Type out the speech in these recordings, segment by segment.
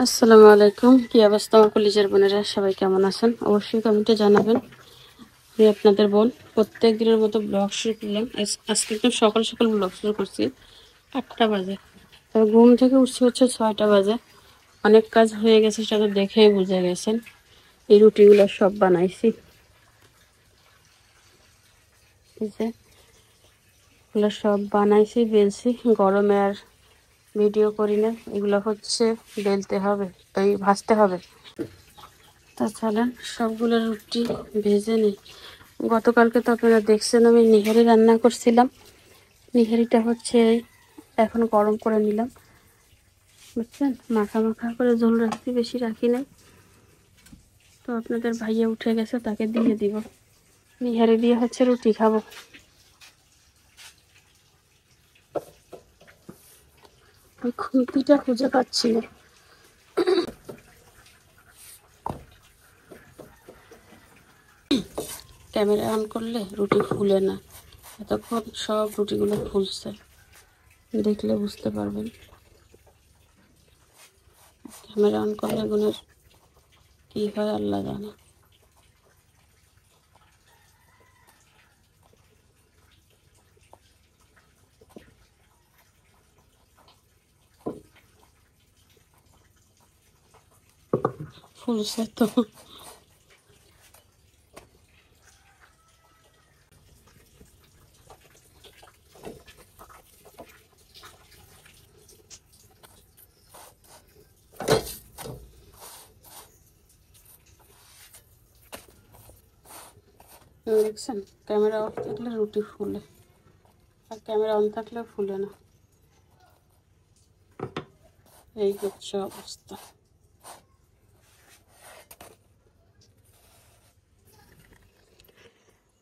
আসসালামু আলাইকুম। কি অবস্থা আমার কলিজার বোনেরা, সবাই কেমন আছেন? অবশ্যই কমেন্টে জানাবেন। আমি আপনাদের বোন প্রত্যেক দিনের মতো ব্লগ শুরু করলাম। আজকে একদম সকাল সকাল ব্লগ শুরু করছি, 8টা বাজে। তবে ঘুম থেকে উঠছি হচ্ছে 6টা বাজে। অনেক কাজ হয়ে গেছে, সেটা তো দেখেই বুঝে গেছেন। এই রুটিগুলো সব বানাইছি, এই যে এগুলো সব বানাইছি, বেলছি। গরমে আর ভিডিও করি না, এগুলো হচ্ছে বেলতে হবে, এই ভাজতে হবে। তা চলেন সবগুলো রুটি ভেজে নিই। গতকালকে তো আপনারা দেখছেন আমি নিহারি রান্না করছিলাম। নিহারিটা হচ্ছে এখন গরম করে নিলাম, বুঝছেন? মাখা মাখা করে ঝোল রাখছি, বেশি রাখি নাই। তো আপনাদের ভাইয়া উঠে গেছে, তাকে দিয়ে দিব। নিহারি দিয়ে হচ্ছে রুটি খাবো। ওই খুন্তিটা খুঁজে পাচ্ছি না। ক্যামেরা অন করলে রুটি ফুলে না, এতক্ষণ সব রুটিগুলো ফুলছে, দেখলে বুঝতে পারবেন। ক্যামেরা অন করলে এগুলোর কি হয় আল্লাহ জানে। ফুলছে তো। দেখছেন, ক্যামেরা অফ থাকলে রুটি ফুলে, আর ক্যামেরা অন থাকলে ফুলে না। এই হচ্ছে অবস্থা।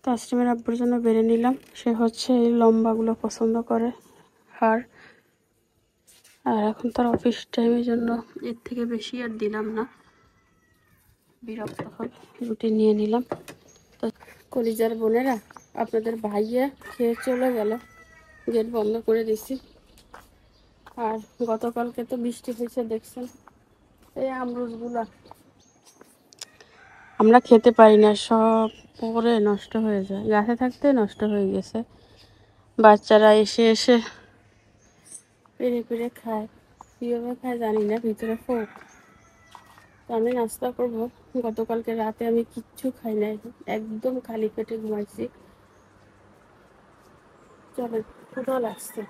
তাসলিমের আব্বুর জন্য বেড়ে নিলাম। সে হচ্ছে এই লম্বাগুলো পছন্দ করে, আর আর এখন তার অফিস টাইমের জন্য এর থেকে বেশি আর দিলাম না, বিরক্ত হয়। রুটি নিয়ে নিলাম। তো কলিজার বোনেরা, আপনাদের ভাইয়া খেয়ে চলে গেল, গেট বন্ধ করে দিছি। আর গতকালকে তো বৃষ্টি হয়েছে দেখছেন, এই আমরুজগুলা আমরা খেতে পারি না, সব পরে নষ্ট হয়ে যায়, গাছে থাকতে নষ্ট হয়ে গেছে। বাচ্চারা এসে এসে পেরে পেরে খায়, কীভাবে খায় জানি না, ভিতরে ফোক। তো আমি নাস্তা করবো। গতকালকে রাতে আমি কিচ্ছু খাই নাই, একদম খালি পেটে ঘুমাইছি। চলেন, ক্ষুধা লাগছে।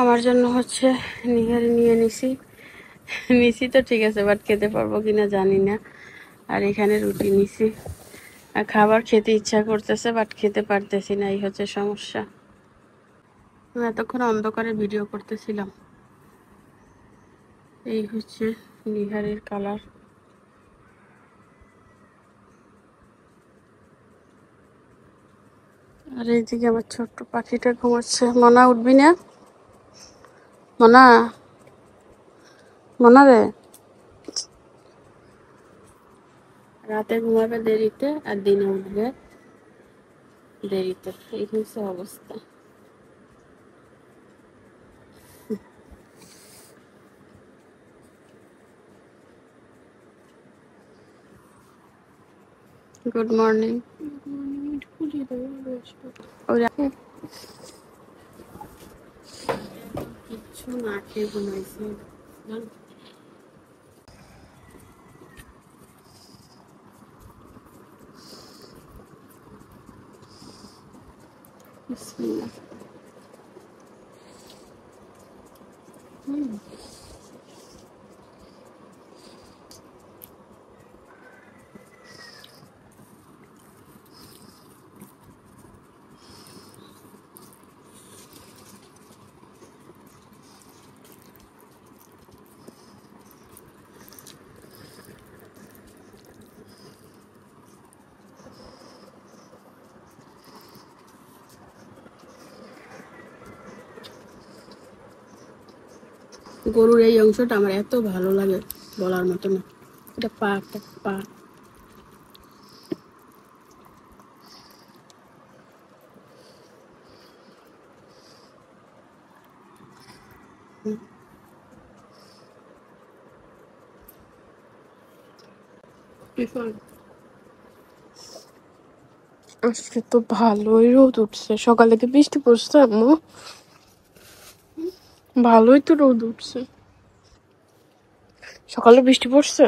আমার জন্য হচ্ছে নিহারি নিয়ে নিছি তো ঠিক আছে, বাট খেতে পারবো কিনা জানি না। আর এখানে রুটি নিছি, আর খাবার খেতে ইচ্ছা করতেছে, বাট খেতে পারতেছি না, এই হচ্ছে সমস্যা। আমি এতক্ষণ অন্ধকারে ভিডিও করতেছিলাম। এই হচ্ছে নিহারের কালার। আর এইদিকে আমার ছোট্ট পাখিটা ঘুমাচ্ছে। মনা, উঠবি না? মনা, মনা রে, রাতে ঘুমাবে দেরিতে আর দিনে উঠবে দেরিতে, এই হচ্ছে অবস্থা। Good morning. কিচ্ছু না খেয়ে ঘুমাইছে। বিসমিল্লাহ। গরুর এই অংশটা আমার এত ভালো লাগে, বলার মতো না। এটা পা, একটা পা। আজকে তো ভালোই রোদ উঠছে। সকালে কি বৃষ্টি পড়ছে আম্মু? ভালোই তো রোদ উঠছে। সকালে বৃষ্টি পড়ছে?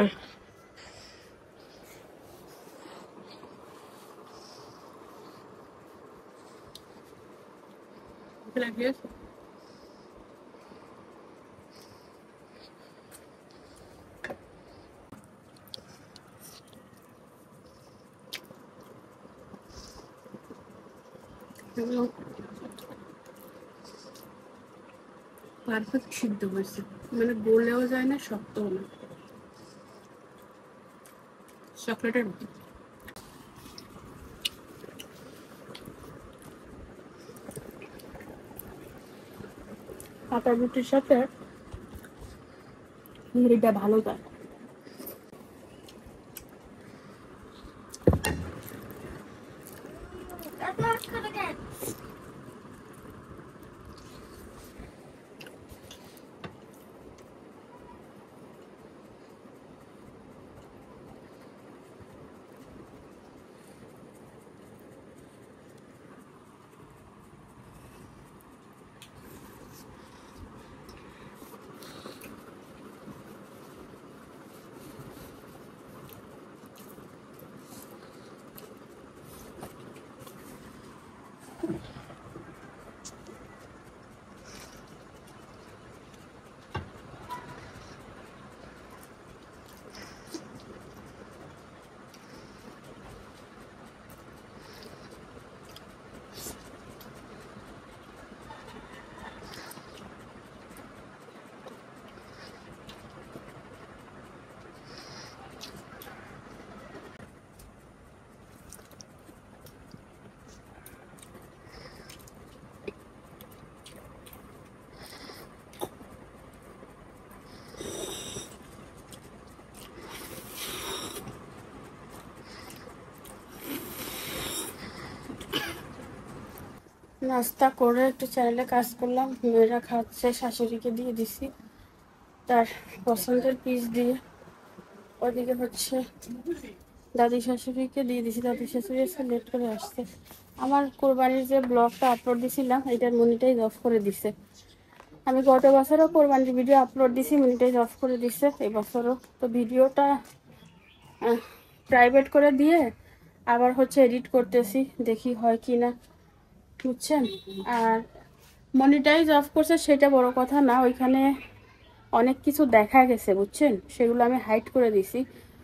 পারফেক্ট সিদ্ধ হয়েছে, মানে গলেও যায় না, শক্তও না, চকলেটের মতো। আটা রুটির সাথে মুড়িটা ভালো যায়। নাস্তা করে একটু চ্যানেলে কাজ করলাম, মেয়েরা খাচ্ছে, শাশুড়িকে দিয়ে দিছি তার পছন্দের পিস দিয়ে। ওদিকে হচ্ছে দাদি শাশুড়িকে দিয়ে দিছি, দাদি শাশুড়ি এসে লেট করে আসছে। আমার কোরবানির যে ব্লগটা আপলোড দিছিলাম এটার মনিটাইজ অফ করে দিছে। আমি গত বছরও কোরবানির ভিডিও আপলোড দিছি, মনিটাইজ অফ করে দিছে এই বছরও। তো ভিডিওটা প্রাইভেট করে দিয়ে আবার হচ্ছে এডিট করতেছি, দেখি হয় কি না, বুঝছেন। আর মনিটাইজ অফ করছে সেটা বড় কথা না, ওইখানে অনেক কিছু দেখা গেছে, বুঝছেন, সেগুলো আমি হাইড করে দিছি।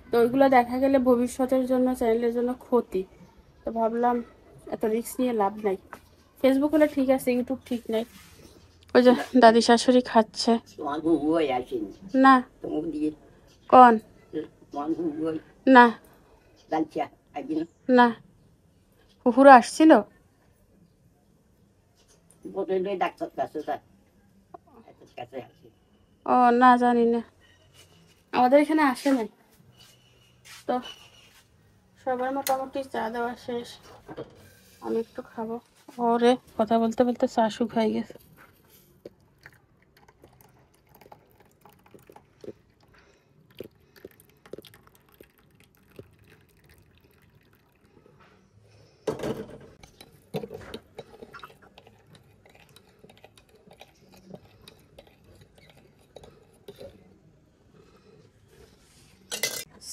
তো ওইগুলো দেখা গেলে ভবিষ্যতের জন্য, চ্যানেলের জন্য ক্ষতি। তো ভাবলাম এত রিস্ক নিয়ে লাভ নাই। ফেসবুক হলে ঠিক আছে, ইউটিউব ঠিক নাই। ওই যে দাদি শাশুড়ি খাচ্ছে। না কন না না, কুকুর আসছিল। ও না, জানি না, আমাদের এখানে আসে নাই। তো সবার মোটামুটি চা দেওয়া শেষ, আমি একটু খাবো। ওরে কথা বলতে বলতে চা শুকাই গেছে।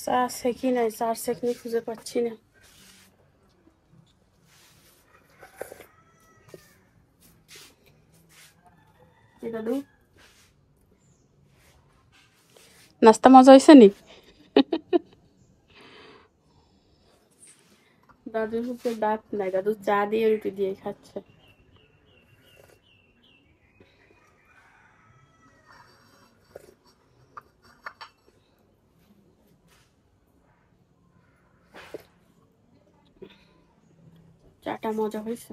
চা সেকি নাই, চার সেকনি খুঁজে পাচ্ছি না। দাদু নাস্তা মজা হয়েছে নি? দাদুর হচ্ছে দাঁত নাই, দাদু চা দিয়ে রুটি দিয়ে খাচ্ছে। চাটা মজা হয়েছে।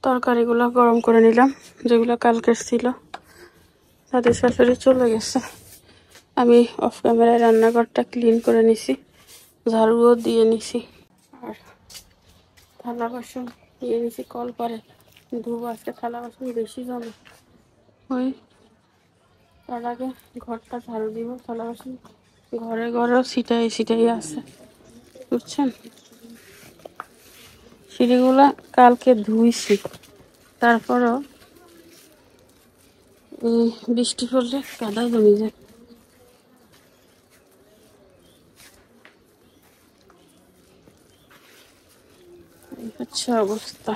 তরকারিগুলো গরম করে নিলাম, যেগুলো কালকে ছিল। দাদি শাশুড়ি চলে গেছে, আমি অফ ক্যামেরায় রান্নাঘরটা ক্লিন করে নিছি, ঝাড়ুও দিয়ে নিছি। আর থালা বাসন নিয়ে নিয়েছি, কল করে ধুবো। আজকে থালা বাসন বেশি জমে। ওই তার আগে ঘরটা ঝাড়ু দিব। থালা বাসন ঘরে ঘরেও ছিটাই আছে, বুঝছেন। সিঁড়িগুলা কালকে ধুইছি, তারপরও এই বৃষ্টি পড়লে কাদা জমে যায়। এই হচ্ছে অবস্থা।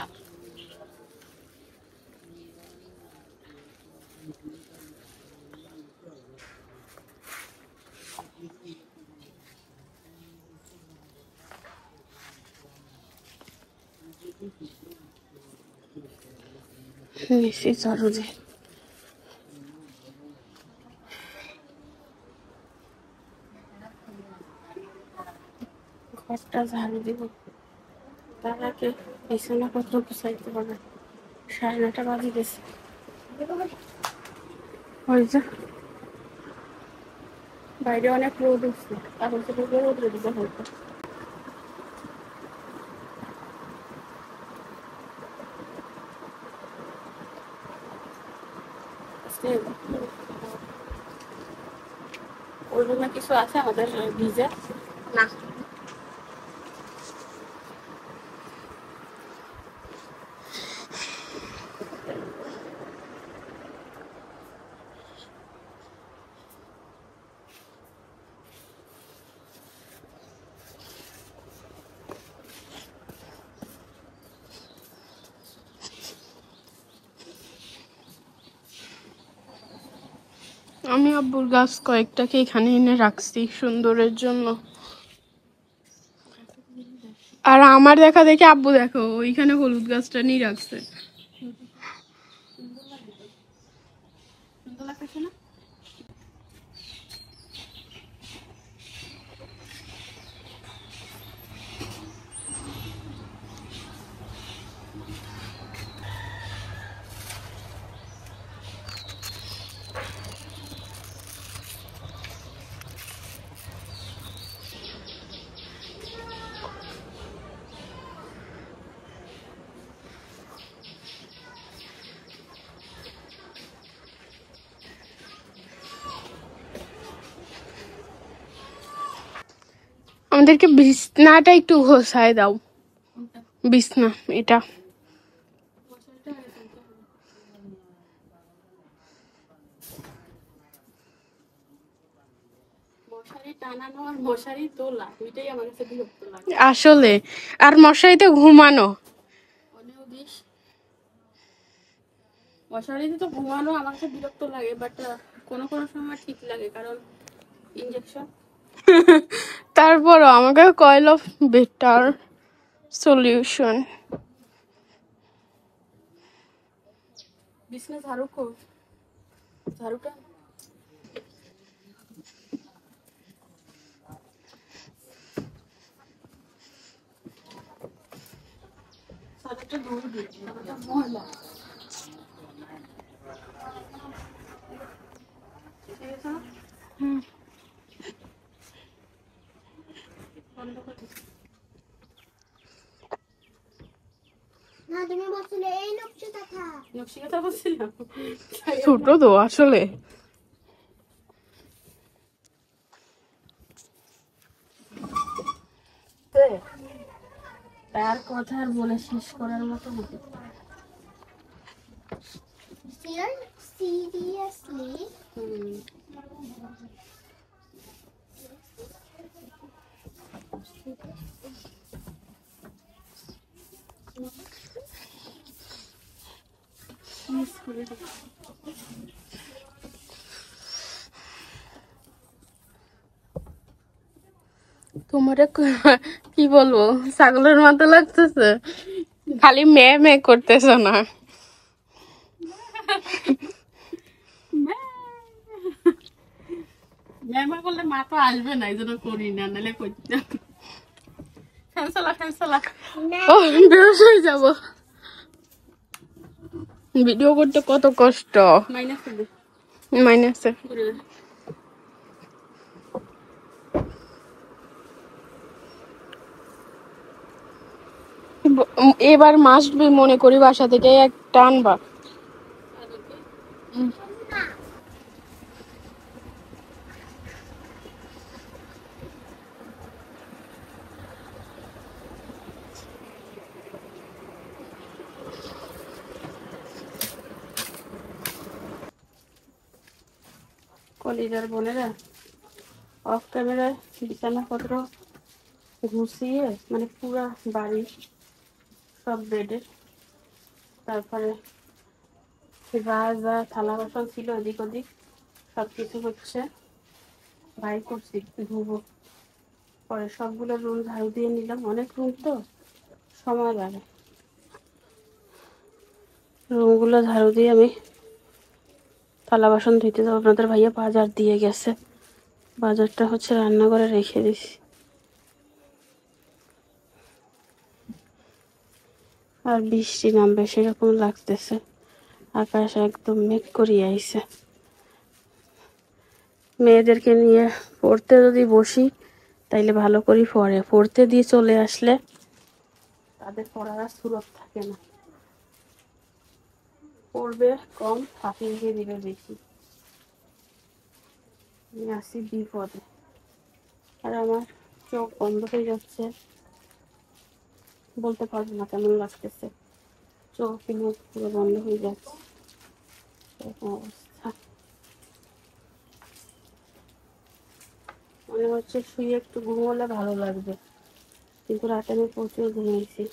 বেশি ঝাড়ু দিয়ে ঘরটা ঝাড়ু দিব, তার আগে বিছানাপত্র গুছাইতে হবে। 9:30 বাজে গেছে। ওই যে বাইরে অনেক রোদ উঠছে, তারপর থেকে রোদ দিতে হয়তো। ওই রুমে কিছু আছে আমাদের ভিজে না। আমি আব্বুর গাছ কয়েকটাকে এখানে এনে রাখছি সুন্দরের জন্য। আর আমার দেখা দেখে আব্বু দেখো ওইখানে হলুদ গাছটা নিয়ে রাখছে। সুন্দর লাগতেছে না? আমাদেরকে বিছনাটা একটু ঘষায় দাও। বিছনা এটা মশারি টানানো আর মশারি তোলা দুইটাই আমার কাছে বিরক্ত লাগে। আসলে আর মশারিতে ঘুমানো অনেক বেশ। মশারিতে তো ঘুমানো আমার কাছে বিরক্ত লাগে, বাট কোনো কোনো সময় ঠিক লাগে, কারণ ইনজেকশন। তারপরও আমাকে কয়েল অফ বেটার সলিউশন। বিছনা ঝাড়ু কর, ঝাড়ুটা ঝাড়ুটা ধুয়ে দিই, ঝাড়ুটা ময়লা। ঠিক আছে না? বন্ধ করে দিই। না তুমি বলছিলে এই নকশি কথা। নকশি কথা বলছিলাম। ছোট তো আসলে। তার কথা আর বলে শেষ করার মতো না। সিরিয়াসলি মিস করে দিই। তোমার কি বলবো, ছাগলের মতো লাগতেছে, খালি মেয়ে মেয়ে করতেছে না। ম্যামা করলে মা তো আসবে না, এই জন্য করি না, নাহলে করতাম। ফ্যানসালা ও বেরোস হয়ে যাবো। ভিডিও করতে কত কষ্ট। মাইনাসে এবার মাস্ট বি মনে করি বাসা থেকে একটা আনবা। কলিজার বোনেরা অফ ক্যামেরায় বিছানাপত্র গুছিয়ে মানে পুরা বাড়ি সব বেডে, তারপরে যা যা থালা বাসন ছিল এদিক ওদিক সব কিছু হচ্ছে বাই করছি, ধুবো। পরে সবগুলো রুম ঝাড়ু দিয়ে নিলাম, অনেক রুম তো সময় লাগে। রুমগুলো ঝাড়ু দিয়ে আমি থালা বাসন ধুইতে যাবো। আপনাদের ভাইয়া বাজার দিয়ে গেছে, বাজারটা হচ্ছে রান্নাঘরে রেখে দিছি। আর বৃষ্টি নামবে সেরকম লাগতেছে, আকাশ একদম মেঘ করিয়ে আইছে। মেয়েদেরকে নিয়ে পড়তে যদি বসি তাইলে ভালো করে পড়তে দিয়ে চলে আসলে তাদের পড়ার আর সুরত থাকে না, পড়বে কম, ফাঁকিয়ে দিবে বেশি। আমি আসি বিপদে, আর আমার চোখ বন্ধ হয়ে যাচ্ছে, বলতে পারবো না কেমন লাগতেছে, চোখ মুখ পুরো বন্ধ হয়ে যাচ্ছে, এরকম অবস্থা। মনে হচ্ছে শুয়ে একটু ঘুমোলে ভালো লাগবে, কিন্তু রাতে আমি প্রচুর ঘুমিয়েছি,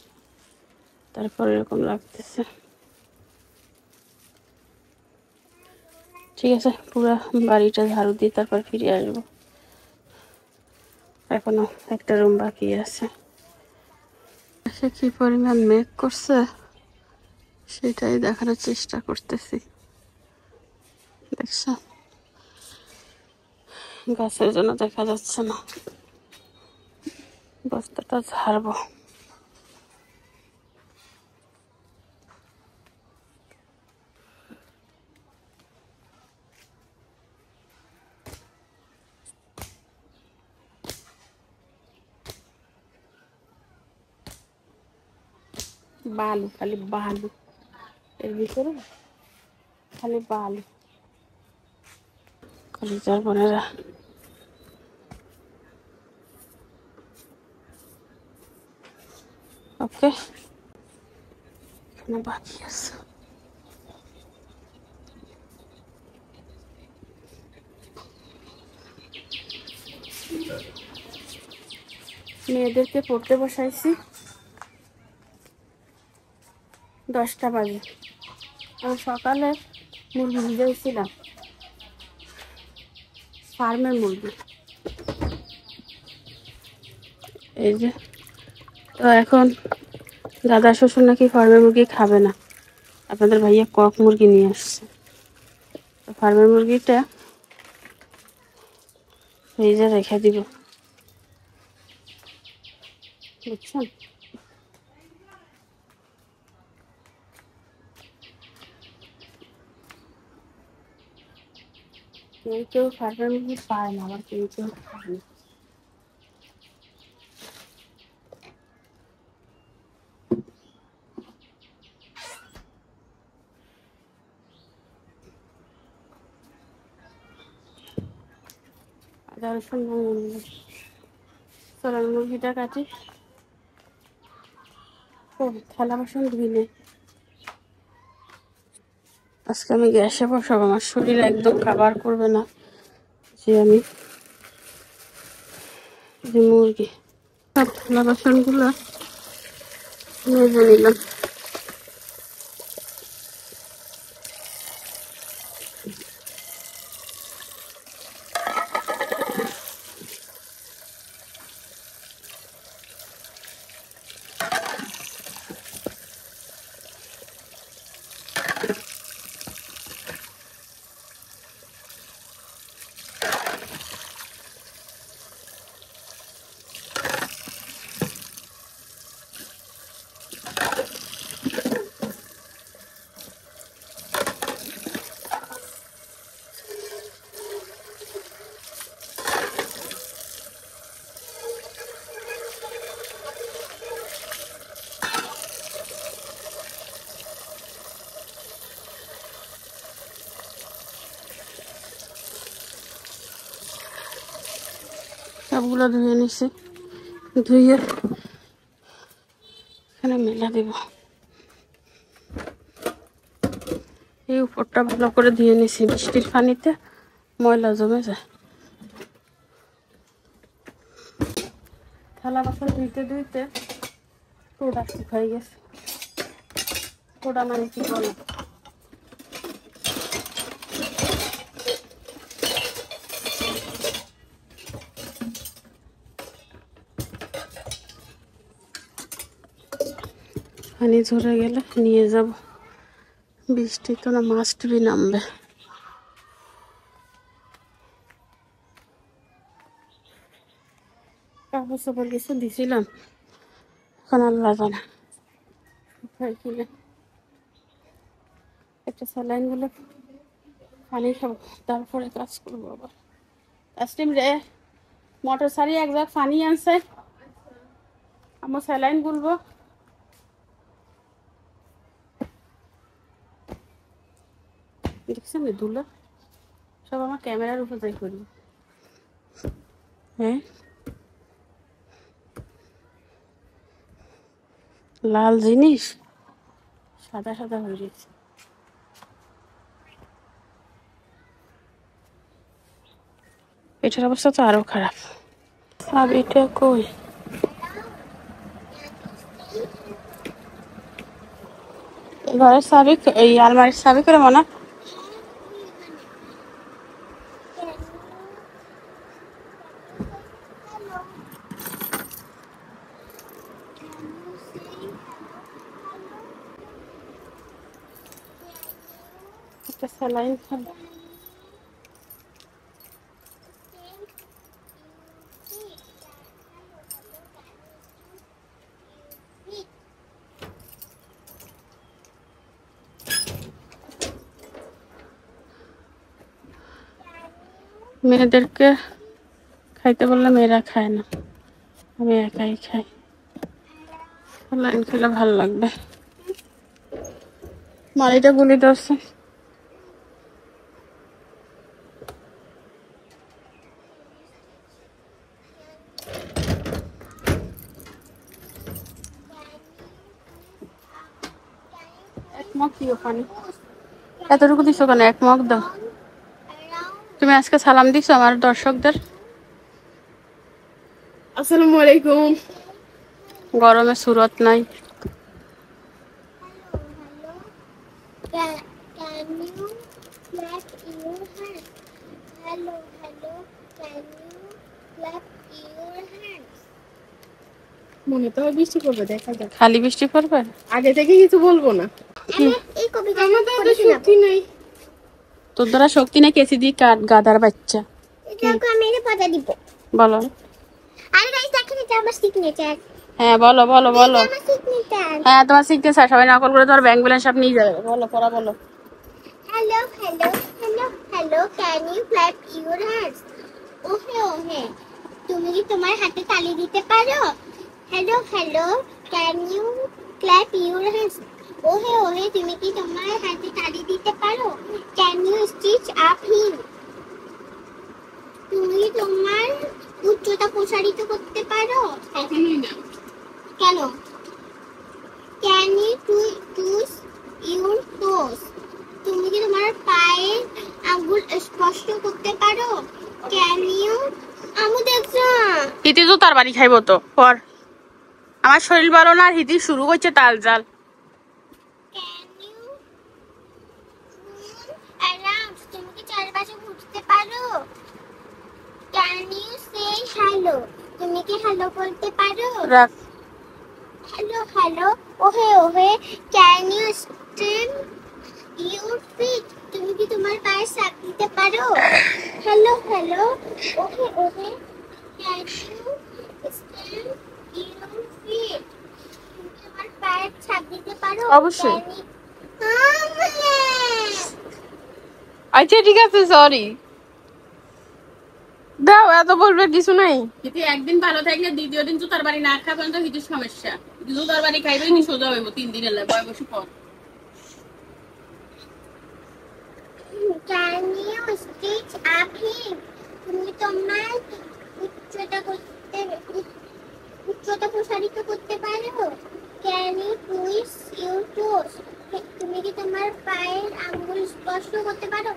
তারপর এরকম লাগতেছে। ঠিক আছে, পুরো বাড়িটা ঝাড়ু দিয়ে তারপর ফিরে আসবো, এখনো একটা রুম বাকি আছে। সে কি পরিমাণ মেঘ করছে সেটাই দেখানোর চেষ্টা করতেছি। দেখছো, গাছের জন্য দেখা যাচ্ছে না, বস্তাটা ঝাড়বো। বালু, খালি বালু, এর ভিতরে খালি বালু। কলিজার বোনেরা, ওকে, এখানে বাকি আছে। মেয়েদেরকে পড়তে বসাইছি, 10টা বাজে। আমি সকালে মুরগি ভিজাইছিলাম, ফার্মের মুরগি, এই যে। তো এখন দাদা শ্বশুর নাকি ফার্মের মুরগি খাবে না, আপনাদের ভাইয়া কক মুরগি নিয়ে আসছে। তো ফার্মের মুরগিটা ফ্রিজে রেখে দিব, বুঝছেন। কেউ কেউ ফার্মের মুরগি পায় না, আবার কেউ কেউ খায় না। আদা রসুন চলেন মুরগিটা কাটি। ও থালা বাসন ধুইলে আজকে আমি গ্যাসে বসাবো, আমার শরীর একদম খাবার করবে না যে আমি যে মুরগি। সব থালা বাসনগুলো মেজে নিলাম। সবগুলো ধুয়ে নিছি, ধুয়ে এখানে মেলা দিব। এই উপরটা ভালো করে ধুয়ে নিছি, বৃষ্টির পানিতে ময়লা জমে যায়। থালা বাসন ধুইতে ধুইতে টোটা শুকাই গেছে। টোটা মানে কি বলে, পানি ঝরে গেলে নিয়ে যাব। বৃষ্টি তো না মাস্ট বি নামবে। কাপড় চাপড় কিছু দিছিলাম, এখন আল্লাহ জানে কোথায় কিনে। একটা স্যালাইন গুলো পানি খাবো, তারপরে কাজ করবো আবার। তাসলিম রে, মোটর সারি এক জায়গায় পানি আনছে, আমার স্যালাইন গুলবো। দেখছেন ধুলো সব আমার ক্যামেরার উপর যাই করি। হ্যাঁ, লাল জিনিস সাদা সাদা হয়ে গেছে। এটার অবস্থা তো আরো খারাপ। আর এটা কই, ঘরের চাবি, এই আলমারির চাবি করে মনে একটা স্যালাইন খাবো। মেয়েদেরকে খাইতে বললে মেয়েরা খায় না, আমি একাই খাই। স্যালাইন খেলে ভালো লাগবে। মালিটা গুলি ধরছে। এক মগ দিও পানি, এতটুকু দিছো কেন? এক মগ দাও। তুমি আজকে সালাম দিছো আমার দর্শকদের? আসসালামু আলাইকুম। গরমে সুরত নাই। Can you clap your hands? Hello, hello. Can you clap your hands? মনে তো হয় বৃষ্টি পড়বে, দেখা যাক। খালি বৃষ্টি পড়বে, আগে থেকে কিছু বলবো না। এই কবিতা আমার তো এত শক্তি নেই। তোর দ্বারা শক্তি নেই, কেসি দিয়ে কাট, গাদার বাচ্চা। এটাকে আমি এটা পাতা দিব। বলো। আরে গাইস দেখেন, এটা আমার সিগনেচার। হ্যাঁ বলো বলো বলো। আমার সিগনেচার। হ্যাঁ তোমার শিখতে চাই, সবাই নকল করে তোমার ব্যাংক ব্যালেন্স সব নিয়ে যাবে। বলো, পড়া বলো। Hello, hello, hello, hello. Can you clap your hands? ওহে ওহে, তুমি কি তোমার হাতে তালি দিতে পারো? Hello, hello. Can you clap your hands? ওহে ওহে, তুমি কি তোমার হাতে তালি দিতে পারো? Can you stitch up him? তুমি কি তোমার উচ্চতা প্রসারিত করতে পারো? কখনোই না। কেন? Can you twist your toes? তুমি কি তোমার পায়ের আঙ্গুল স্পর্শ করতে পারো? Can you? আমু দেখছো? হিতি তো তার বাড়ি খাইবো তো পর। আমার শরীর ভালো না, হিতি শুরু করছে তাল জাল। Can you move around? তুমি কি চারপাশে ঘুরতে পারো? Can you say hello? তুমি কি হ্যালো বলতে পারো? রাখ। Hello, hello. ওহে ওহে, can you stand your feet? তুমি কি তোমার পায়ে চাপ দিতে পারো? Hello, hello. ওহে ওহে, can you stand your feet? তুমি কি তোমার পায়ে চাপ দিতে পারো? অবশ্যই। Can you- আচ্ছা ঠিক আছে, সরি। দাও, এত বলবে কিছু নাই। হিতি একদিন ভালো থাকলে দ্বিতীয় দিন তো তার বাড়ি না খাবেন তো হিতির সমস্যা। কিন্তু তার বাড়ি খাইবে নি সোজা হইব 3 দিনের লাগে বসে পর। Can you stitch up him? তুমি তোমার উচ্চতা করতে উচ্চতা প্রসারিত করতে পারো? Can you twist your toes? তুমি কি তোমার পায়ের আঙ্গুল স্পর্শ করতে পারো?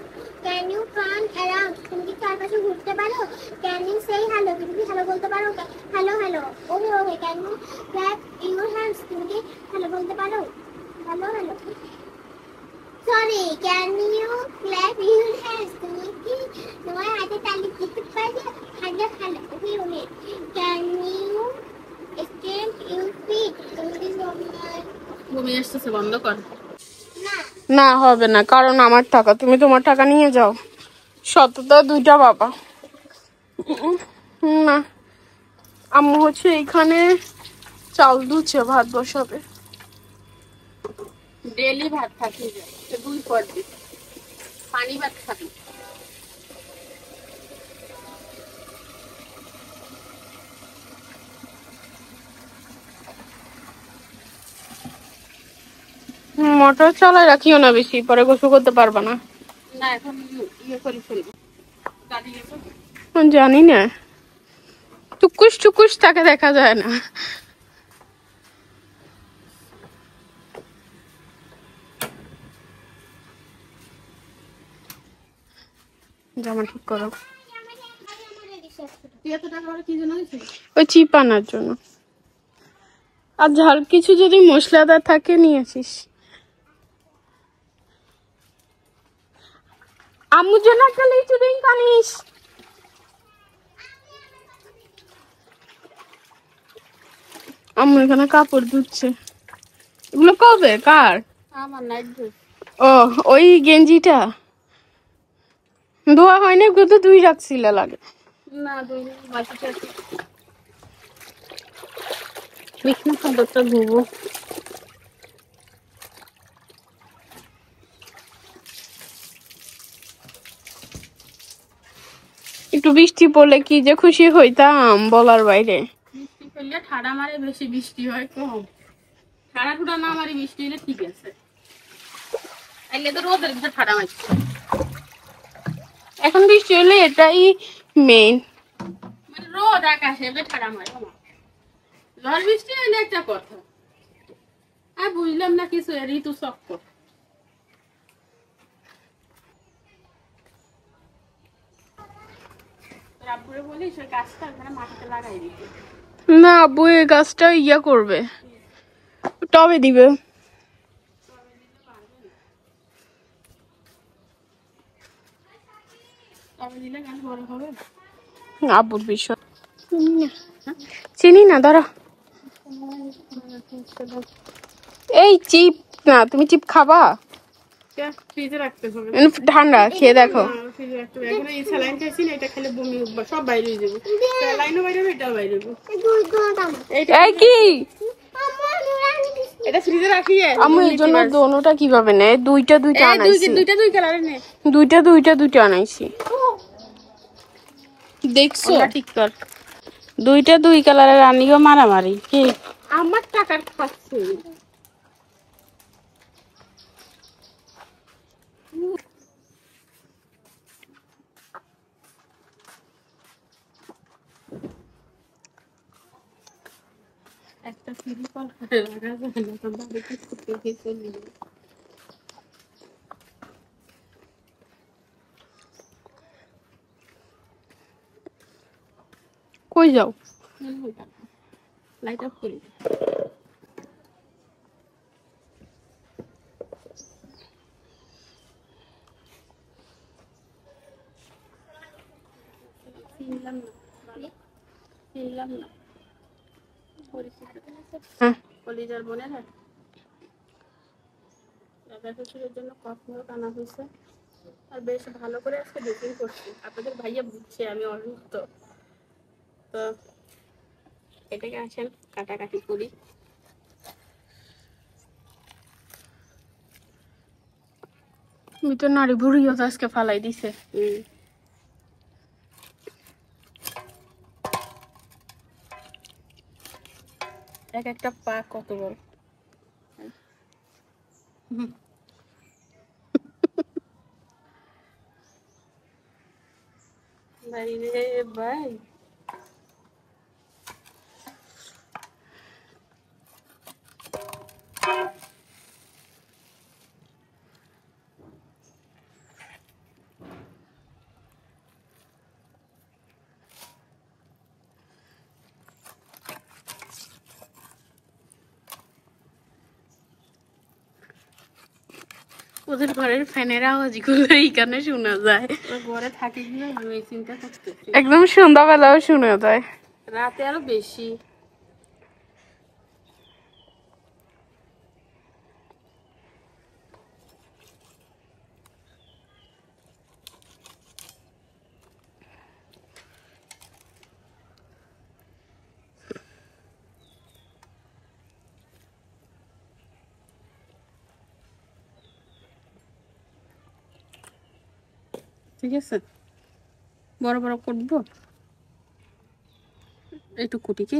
Can you turn around? তুমি কি চারপাশে ঘুরতে পারো? Can you say hello? তুমি কি হ্যালো বলতে পারো? হ্যালো হ্যালো, ওহে ওহে। Can you clap your hands? তুমি কি হ্যালো বলতে পারো? Hello hello. Sorry, can you clap your hands? তুমি কি তোমার হাতে তালি দিতে পারো? হ্যালো হ্যালো, ওহে ওহে। Can you stamp your feet? তুমি কি তোমার বমি আসতেছে, বন্ধ কর। না না হবে না, কারণ আমার টাকা, তুমি তোমার টাকা নিয়ে যাও। সততা দুইটা বাবা। না, আম্মু হচ্ছে এইখানে চাল ধুচ্ছে, ভাত বসাবে। ডেলি ভাত খাতে যায়, 2 পর দিন পানি ভাত খাবি। মোটর চালায় রাখিও না বেশি, পরে গোসল করতে পারবা না। না এখন ইয়ে করে ফেলবো, জানি না, টুকুস টুকুস তাকে দেখা যায় না। জামা ঠিক করো। ওই চিপ আনার জন্য। আর ঝাল কিছু যদি মশলাদার থাকে নিয়ে আসিস। আম্মুর জন্য একটা লিচু ড্রিঙ্ক আনিস। আম্মু এখানে কাপড় ধুচ্ছে। এগুলো কবে কার? আমার নাইট ড্রেস। ও, ওই গেঞ্জিটা ধোয়া হয়নি, এগুলো তো ধুই রাখছিল লাগে। না দুই বাকিটা বিছনা চাদরটা ধুবো। একটু বৃষ্টি পড়লে কি যে খুশি হইতাম বলার বাইরে। বৃষ্টি পড়লে ঠাডা মারে বেশি, বৃষ্টি হয় কম। ঠাডা টুডা না মারি, বৃষ্টি হলে ঠিক আছে। তাইলে তো রোদের ভিতরে ঠাডা মারছে। এখন বৃষ্টি হলে এটাই মেইন। মানে রোদ আকাশে এবার ঠাডা মারে। ঝড় বৃষ্টি হলে একটা কথা, আর বুঝলাম না কিছু, ঋতু চক্কর। রাব্বুরে বলিস ওই গাছটা ওখানে মাটিতে লাগাই দিতে। না, আব্বু এই গাছটা ইয়া করবে, টবে দিবে। তবে দিলে গাছ বড় হবে। আব্বুর বিষয় চিনি না, দাঁড়া। এই চিপ না, তুমি চিপ খাবা? ফ্রিজে রাখতে হবে। ঠান্ডা, খেয়ে দেখো। ফ্রিজে রাখতে হবে। এখন এই স্যালাইন খাইছি না, এটা খেলে বমি উঠবে, সব বাইরে হয়ে যাবে। স্যালাইনও বাইরে হবে, এটাও বাইরে হবে। এই কি এটা ফ্রিজে রাখিয়ে আম্মু এই জন্য দোনোটা কিভাবে নেয়? দুইটা আনাইছি, দুই কালারে নে। দুইটা আনাইছি, দেখছো? ঠিক কর। দুইটা দুই কালারের আনিও মারামারি কি? আমার টাকার খাচ্ছে। একটা ফ্রি কল করে লাগা যায় না, তো বাড়িতে করতে গিয়ে চলে যাবে। কই যাও? লাইট অফ করি। চিনলাম না, ভালো চিনলাম না। পরিচিত হ্যাঁ, কলিজার বোনের হাত। দাদা শ্বশুরের জন্য কখনো আনা হয়েছে, আর বেশ ভালো করে আজকে বুকিং করছি। আপনাদের ভাইয়া বুঝছে আমি অসুস্থ, তো এটাকে আসেন কাটাকাটি করি। আমি তো নারী বুড়িও তো আজকে ফালাই দিছে। এক একটা পা কত বড়। ভাই রে ভাই, ওদের ঘরের ফ্যানের আওয়াজগুলো এইখানে শোনা যায়। ঘরে থাকি কিনা আমি এই চিন্তা করতেছি। একদম সন্ধ্যাবেলাও শোনা যায়, রাতে আরো বেশি। ঠিক আছে, বড় বড় করবো একটু কুটি কি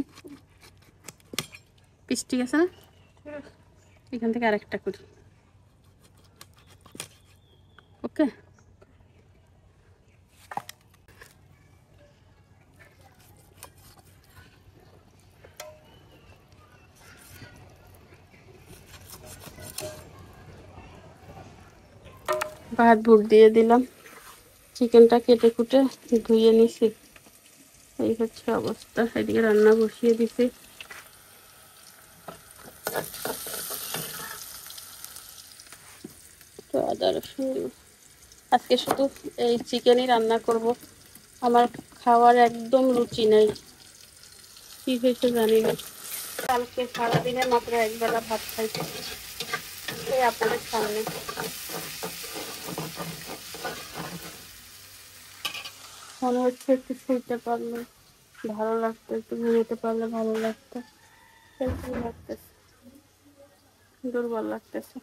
পিস, ঠিক আছে না? এখান থেকে আরেকটা করি, ওকে। ভাত বুট দিয়ে দিলাম, চিকেনটা কেটে কুটে ধুয়ে নিছি। এই হচ্ছে অবস্থা। এদিকে রান্না বসিয়ে দিছি। তো আদা রসুন আজকে শুধু এই চিকেনই রান্না করব। আমার খাওয়ার একদম রুচি নেই, কি হয়েছে জানি না। কালকে সারাদিনে মাত্র একবেলা ভাত খাইছি, এই আপনাদের সামনে। মনে হচ্ছে একটু শুইতে পারলে ভালো লাগতো, একটু ঘুমোতে পারলে ভালো লাগতো। এরকম লাগতেছে, দুর্বল লাগতেছে।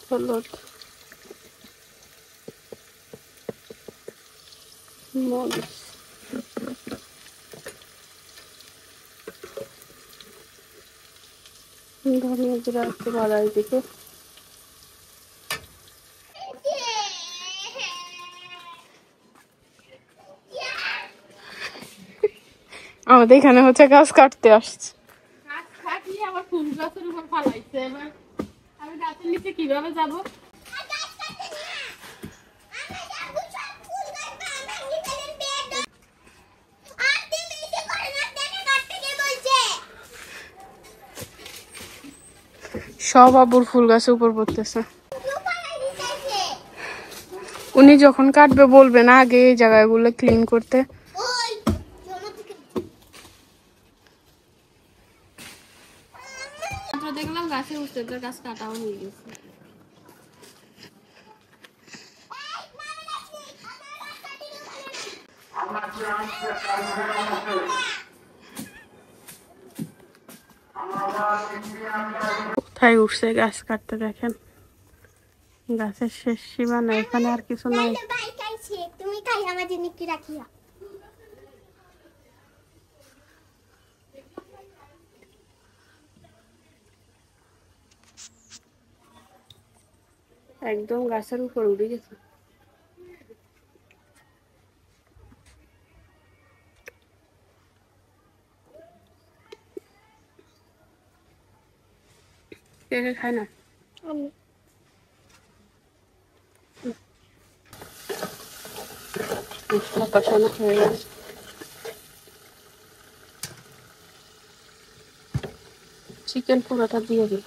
হলুদ, মরিচ, ধনিয়া জিরা একটু বাড়াই দিকে। আমাদের এখানে হচ্ছে গাছ কাটতে আসছে। গাছ কাটিয়ে আবার ফুল গাছের উপর ফালাইছে। এবার আমি গাছের নিচে কিভাবে যাব? সব আবুর ফুল গাছের উপর পড়তেছে। উনি যখন কাটবে বলবেন আগে এই জায়গাগুলো ক্লিন করতে। দেখলাম গাছে উঠতে, গাছ কাটাও হয়ে গেছে। কোথায় উঠছে গাছ কাটতে, দেখেন গাছের শেষ সীমানা, এখানে আর কিছু নাই। তুমি খাই আমার জন্য কি রাখিয়া। একদম গাছের উপর উঠে গেছে। কে কে খায় না? মশলা কষানো হয়ে গেছে। চিকেন পুরোটা দিয়ে দিই।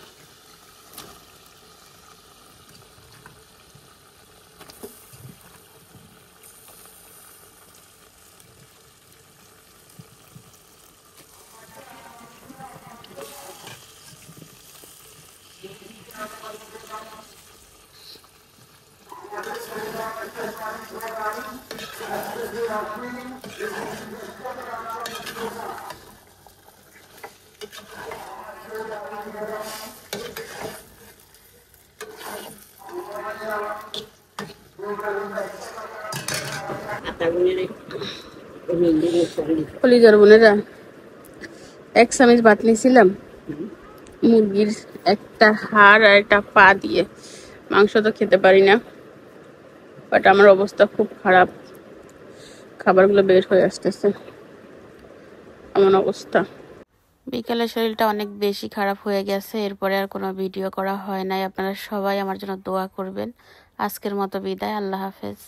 কলিজার বোনেরা, 1 চামচ ভাত নিয়েছিলাম মুরগির একটা হাড় আর একটা পা দিয়ে। মাংস তো খেতে পারি না, বাট আমার অবস্থা খুব খারাপ, খাবারগুলো বের হয়ে আসতেছে, এমন অবস্থা। বিকালে শরীরটা অনেক বেশি খারাপ হয়ে গেছে, এরপরে আর কোনো ভিডিও করা হয় নাই। আপনারা সবাই আমার জন্য দোয়া করবেন। আজকের মতো বিদায়, আল্লাহ হাফেজ।